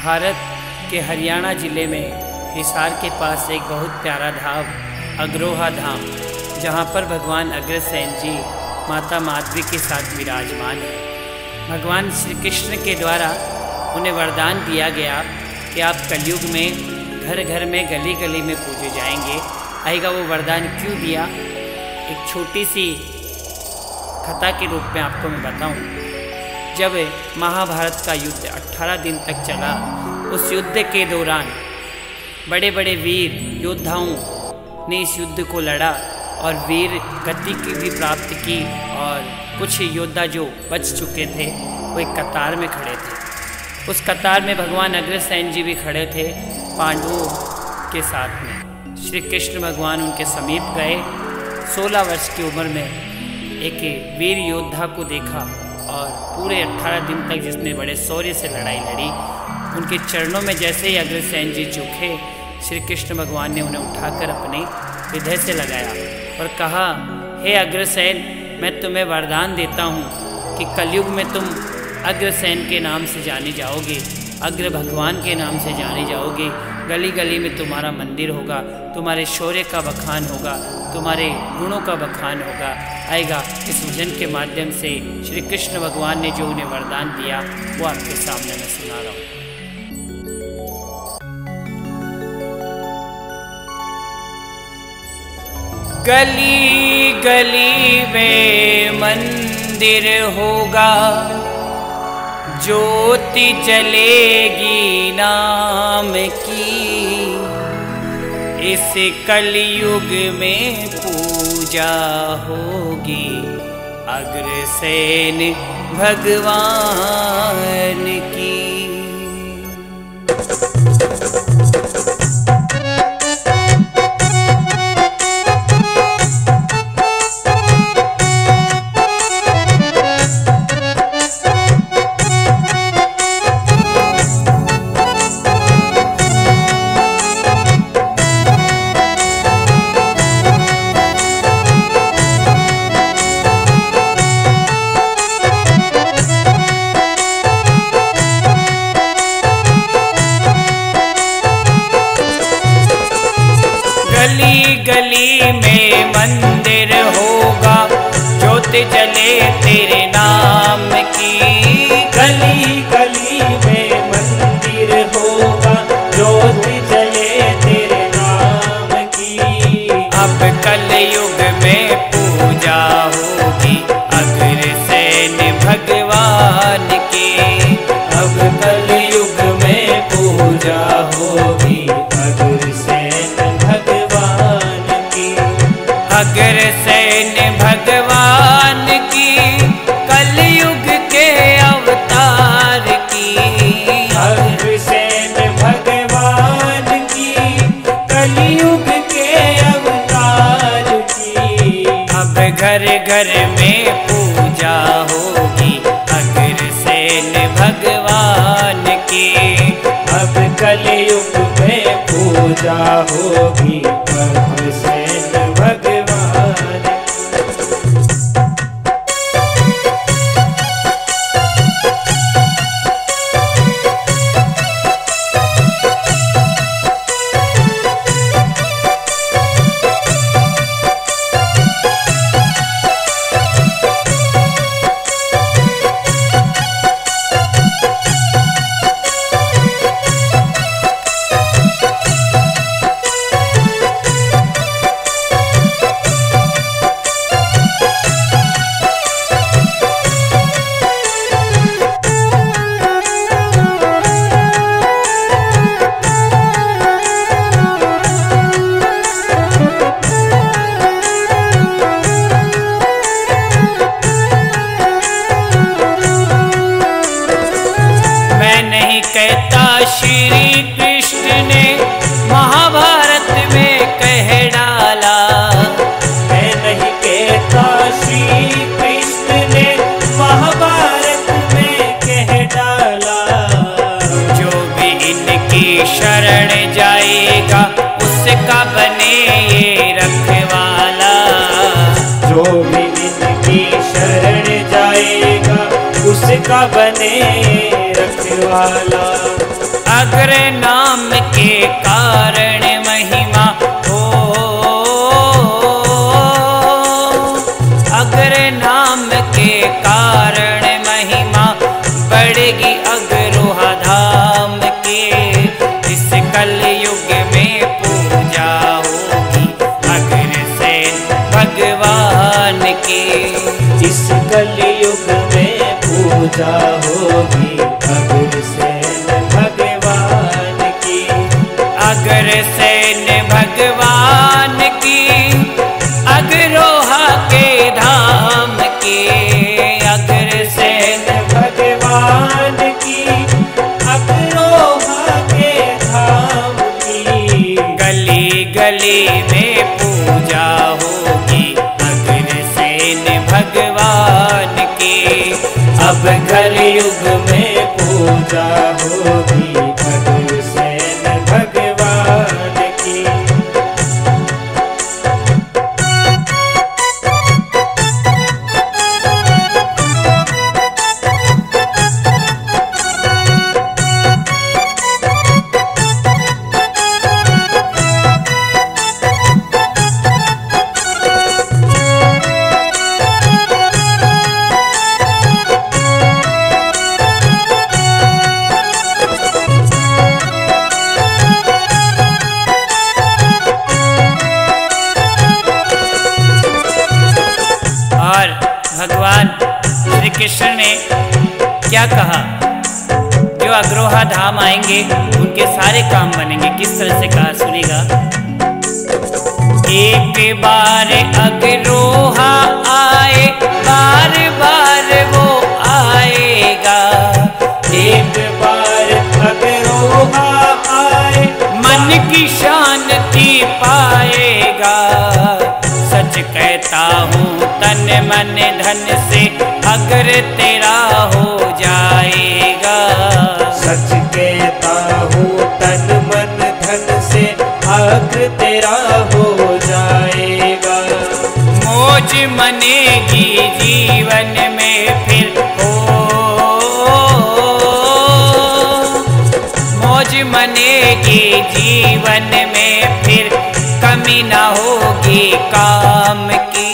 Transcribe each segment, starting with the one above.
भारत के हरियाणा ज़िले में हिसार के पास एक बहुत प्यारा धाम अग्रोहा धाम, जहाँ पर भगवान अग्रसेन जी माता माधवी के साथ विराजमान है। भगवान श्री कृष्ण के द्वारा उन्हें वरदान दिया गया कि आप कलयुग में घर घर में गली गली में पूजे जाएंगे। आएगा वो वरदान क्यों दिया, एक छोटी सी कथा के रूप में आपको मैं बताऊं। जब महाभारत का युद्ध 18 दिन तक चला, उस युद्ध के दौरान बड़े बड़े वीर योद्धाओं ने इस युद्ध को लड़ा और वीर गति की भी प्राप्त की, और कुछ योद्धा जो बच चुके थे वो एक कतार में खड़े थे। उस कतार में भगवान अग्रसेन जी भी खड़े थे पांडवों के साथ में। श्री कृष्ण भगवान उनके समीप गए। 16 वर्ष की उम्र में एक वीर योद्धा को देखा और पूरे 18 दिन तक जिसने बड़े शौर्य से लड़ाई लड़ी, उनके चरणों में जैसे ही अग्रसेन जी झुके, श्री कृष्ण भगवान ने उन्हें उठाकर अपने हृदय से लगाया और कहा, हे अग्रसेन, मैं तुम्हें वरदान देता हूँ कि कलयुग में तुम अग्रसेन के नाम से जाने जाओगे, अग्र भगवान के नाम से जाने जाओगे। गली गली में तुम्हारा मंदिर होगा, तुम्हारे शौर्य का बखान होगा, तुम्हारे गुणों का बखान होगा। आएगा इस वचन के माध्यम से श्री कृष्ण भगवान ने जो उन्हें वरदान दिया वो आपके सामने मैं सुना रहा हूँ। गली गली में मंदिर होगा, ज्योति जलेगी नाम की, इस कलयुग में पूजा होगी अग्रसेन भगवान की। गली गली में मंदिर होगा, ज्योति जले तेरे नाम की। गली गली में मंदिर होगा, ज्योति जले तेरे नाम की। अब कलयुग में पूजा होगी अग्रसेन भगवान की। अब कलयुग में पूजा होगी अग्रसेन भगवान की। अग्रसेन भगवान की, कलयुग के अवतार की। अग्रसेन भगवान की, कलयुग के अवतार की। अब घर घर में पूजा होगी अग्रसेन भगवान की। अब कलयुग में पूजा होगी अग्रसेन भगवान। कहता श्री कृष्ण ने महाभारत में कह डाला। मैं नहीं कहता श्री कृष्ण ने महाभारत में कह डाला। जो भी इनकी शरण जाएगा उसका बने ये रखवाला। जो भी इनकी शरण जाएगा उसका बने रखवाला। अग्र नाम के कारण महिमा हो, अग्र नाम के कारण महिमा बढ़ेगी अग्रोहा धाम के। इस कलयुग में पूजा होगी अग्रसेन भगवान की। इस कलयुग में पूजा होगी अग्रसेन भगवान की। अग्रसेन भगवान की, अग्रोहा के धाम की। अग्रसेन भगवान की, अग्रोहा के धाम की। गली गली में पूजा होगी अग्रसेन भगवान की। अब कलयुग में पूजा होगी अग्रसेन भगवान की। और भगवान श्री कृष्ण ने क्या कहा? जो अग्रोहा धाम आएंगे उनके सारे काम बनेंगे। किस तरह से कहा सुनिएगा। एक बार अग्रोहा आए, बार बार वो आएगा। एक बार अग्रोहा आए, मन की शांति पाएगा। सच कहता हूँ तन मन धन से अग्र तेरा हो जाएगा। सच कहता हूँ तन मन धन से अग्र तेरा हो जाएगा। मौज मनेगी जीवन में फिर हो, मौज मनेगी जीवन में फिर कमी ना होगी काम की।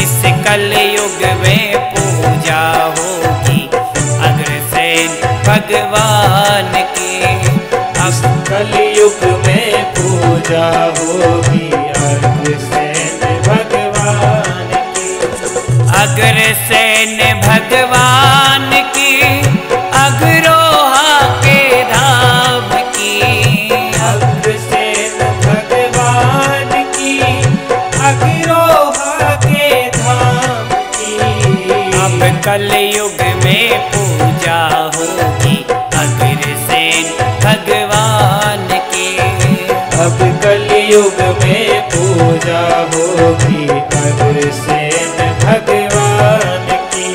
इस कलयुग में पूजा होगी अग्रसेन भगवान की। इस कलयुग में पूजा होगी अग्रसेन भगवान की। अग्रसेन भगवान की, अग्रोहा के धाम की। अग्रसेन भगवान की, अग्रोहा के धाम की। अब कलयुग में पूजा होगी अग्रसेन भगवान की। अब कलयुग में पूजा होगी अग्रसेन भगवान की।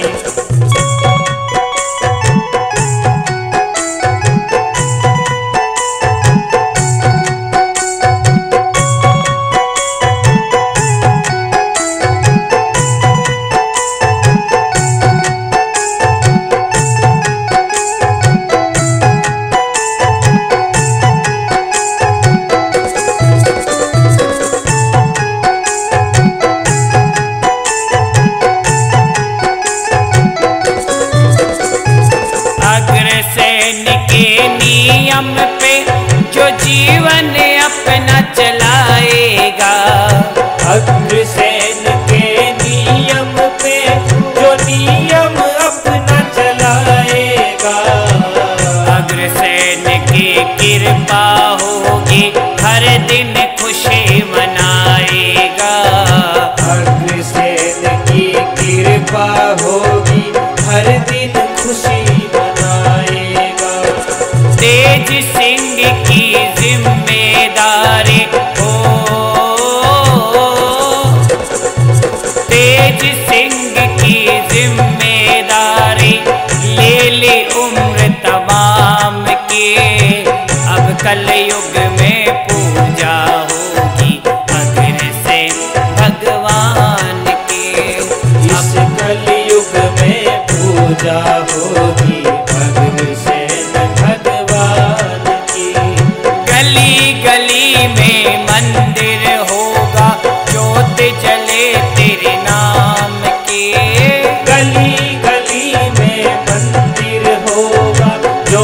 अग्रसेन के नियम पे जो जीवन अपना चलाएगा। अग्रसेन के नियम पे जो नियम अपना चलाएगा। अग्रसेन की कृपा होगी हर दिन खुशी मनाएगा। अग्रसेन की कृपा होगी हर दिन खुशी मनाएगा। तेज सिंह की जिम्मेदारी हो, तेज सिंह की जिम्मेदारी ले ली उम्र तमाम की। अब कलयुग में पूजा होगी अग्रसेन भगवान की। इस कलयुग में पूजा होगी अग्रसेन भगवान गली गली में मंदिर होगा, जो